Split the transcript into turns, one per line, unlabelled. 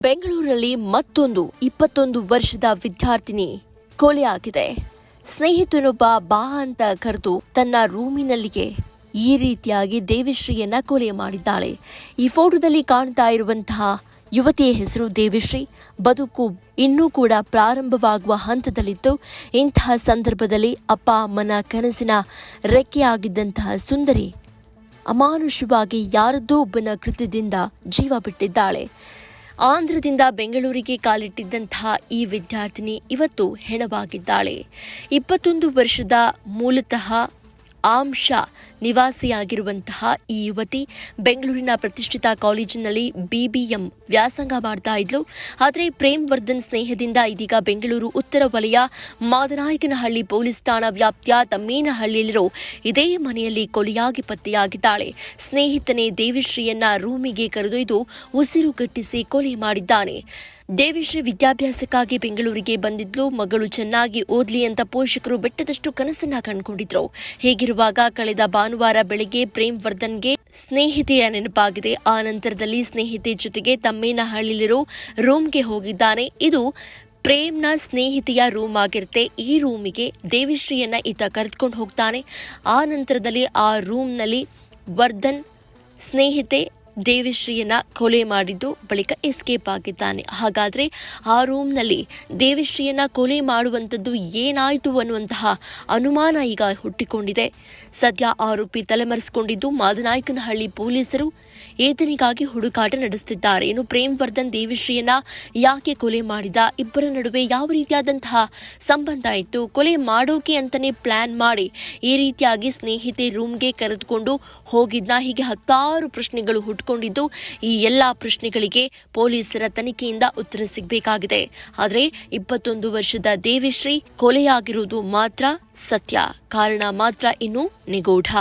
ಬೆಂಗಳೂರಲ್ಲಿ ಮತ್ತೊಂದು 21 ವರ್ಷದ ವಿದ್ಯಾರ್ಥಿನಿ ಕೊಲೆಯಾಗಿದೆ. ಸ್ನೇಹಿತನೊಬ್ಬ ಬಾ ಅಂತ ಕರೆದು ತನ್ನ ರೂಮಿನಲ್ಲಿಗೆ ಈ ರೀತಿಯಾಗಿ ದೇವಿಶ್ರೀಯನ್ನ ಕೊಲೆ ಮಾಡಿದ್ದಾಳೆ. ಈ ಫೋಟೋದಲ್ಲಿ ಕಾಣ್ತಾ ಇರುವಂತಹ ಯುವತಿಯ ಹೆಸರು ದೇವಿಶ್ರೀ. ಬದುಕು ಇನ್ನೂ ಕೂಡ ಪ್ರಾರಂಭವಾಗುವ ಹಂತದಲ್ಲಿತ್ತು. ಇಂತಹ ಸಂದರ್ಭದಲ್ಲಿ ಅಪ್ಪ ಅಮ್ಮನ ಕನಸಿನ ರೆಕ್ಕೆಯಾಗಿದ್ದಂತಹ ಸುಂದರಿ ಅಮಾನುಷವಾಗಿ ಯಾರದ್ದೋ ಒಬ್ಬನ ಕೃತ್ಯದಿಂದ ಜೀವ ಬಿಟ್ಟಿದ್ದಾಳೆ. ಆಂಧ್ರದಿಂದ ಬೆಂಗಳೂರಿಗೆ ಕಾಲಿಟ್ಟಿದ್ದಂತಹ ಈ ವಿದ್ಯಾರ್ಥಿನಿ ಇವತ್ತು ಹೆಣವಾಗಿದ್ದಾಳೆ. 21 ವರ್ಷದ ಮೂಲತಃ ಆಂಶ ನಿವಾಸಿಯಾಗಿರುವಂತಹ ಈ ಯುವತಿ ಬೆಂಗಳೂರಿನ ಪ್ರತಿಷ್ಠಿತ ಕಾಲೇಜಿನಲ್ಲಿ BBM ವ್ಯಾಸಂಗ ಮಾಡ್ತಾ ಇದ್ಲು. ಆದರೆ ಪ್ರೇಮ್ ವರ್ಧನ್ ಸ್ನೇಹದಿಂದ ಇದೀಗ ಬೆಂಗಳೂರು ಉತ್ತರ ವಲಯ ಮಾದನಾಯಕನಹಳ್ಳಿ ಪೊಲೀಸ್ ಠಾಣಾ ವ್ಯಾಪ್ತಿಯ ತಮ್ಮೇನಹಳ್ಳಿಯಲ್ಲಿರೋ ಇದೇ ಮನೆಯಲ್ಲಿ ಕೊಲೆಯಾಗಿ ಪತ್ತೆಯಾಗಿದ್ದಾಳೆ. ಸ್ನೇಹಿತನೇ ದೇವಿಶ್ರೀಯನ್ನ ರೂಮಿಗೆ ಕರೆದೊಯ್ದು ಉಸಿರುಗಟ್ಟಿಸಿ ಕೊಲೆ ಮಾಡಿದ್ದಾನೆ. ದೇವಿಶ್ರೀ ವಿದ್ಯಾಭ್ಯಾಸಕ್ಕಾಗಿ ಬೆಂಗಳೂರಿಗೆ ಬಂದಿದ್ಲು. ಮಗಳು ಚೆನ್ನಾಗಿ ಓದ್ಲಿ ಅಂತ ಪೋಷಕರು ಬೆಟ್ಟದಷ್ಟು ಕನಸನ್ನ ಕಂಡುಕೊಂಡಿದ್ರು. ಹೀಗಿರುವಾಗ ಕಳೆದ ಭಾನುವಾರ ಬೆಳಗ್ಗೆ ಪ್ರೇಮ್ ವರ್ಧನ್ಗೆ ಸ್ನೇಹಿತೆಯ ನೆನಪಾಗಿದೆ. ಆ ನಂತರದಲ್ಲಿ ಸ್ನೇಹಿತೆ ಜೊತೆಗೆ ತಮ್ಮೇನಹಳ್ಳಿಲಿರೋ ರೂಮ್ಗೆ ಹೋಗಿದ್ದಾನೆ. ಇದು ಪ್ರೇಮ್ನ ಸ್ನೇಹಿತೆಯ ರೂಮ್ ಆಗಿರುತ್ತೆ. ಈ ರೂಮಿಗೆ ದೇವಿಶ್ರೀಯನ್ನ ಈತ ಕರೆದುಕೊಂಡು ಹೋಗ್ತಾನೆ. ಆ ನಂತರದಲ್ಲಿ ಆ ರೂಮ್ನಲ್ಲಿ ವರ್ಧನ್ ಸ್ನೇಹಿತೆ ದೇವಿಶ್ರೀಯನ್ನ ಕೊಲೆ ಮಾಡಿದ್ದು ಬಳಿಕ ಎಸ್ಕೇಪ್ ಆಗಿದ್ದಾನೆ. ಹಾಗಾದ್ರೆ ಆ ರೂಮ್ನಲ್ಲಿ ದೇವಿಶ್ರೀಯನ್ನ ಕೊಲೆ ಮಾಡುವಂಥದ್ದು ಏನಾಯಿತು ಅನ್ನುವಂತಹ ಅನುಮಾನ ಈಗ ಹುಟ್ಟಿಕೊಂಡಿದೆ. ಸದ್ಯ ಆರೋಪಿ ತಲೆಮರೆಸಿಕೊಂಡಿದ್ದು ಮಾದನಾಯಕನಹಳ್ಳಿ ಪೊಲೀಸರು ಈತನಿಗಾಗಿ ಹುಡುಕಾಟ ನಡೆಸುತ್ತಿದ್ದಾರೆ. ಇನ್ನು ಪ್ರೇಮ್ ವರ್ಧನ್ ದೇವಿಶ್ರೀಯನ್ನ ಯಾಕೆ ಕೊಲೆ ಮಾಡಿದ, ಇಬ್ಬರ ನಡುವೆ ಯಾವ ರೀತಿಯಾದಂತಹ ಸಂಬಂಧ ಇತ್ತು, ಕೊಲೆ ಮಾಡೋಕೆ ಅಂತಾನೆ ಪ್ಲಾನ್ ಮಾಡಿ ಈ ರೀತಿಯಾಗಿ ಸ್ನೇಹಿತೆ ರೂಮ್ಗೆ ಕರೆದುಕೊಂಡು ಹೋಗಿದ್ನ, ಹೀಗೆ ಹತ್ತಾರು ಪ್ರಶ್ನೆಗಳು ಹುಟ್ಟುಕೊಂಡಿದ್ದು ಈ ಎಲ್ಲಾ ಪ್ರಶ್ನೆಗಳಿಗೆ ಪೊಲೀಸರ ತನಿಖೆಯಿಂದ ಉತ್ತರ ಸಿಗಬೇಕಾಗಿದೆ. ಆದರೆ 21 ವರ್ಷದ ದೇವಿಶ್ರೀ ಕೊಲೆಯಾಗಿರುವುದು ಮಾತ್ರ ಸತ್ಯ, ಕಾರಣ ಮಾತ್ರ ಇನ್ನೂ ನಿಗೂಢ.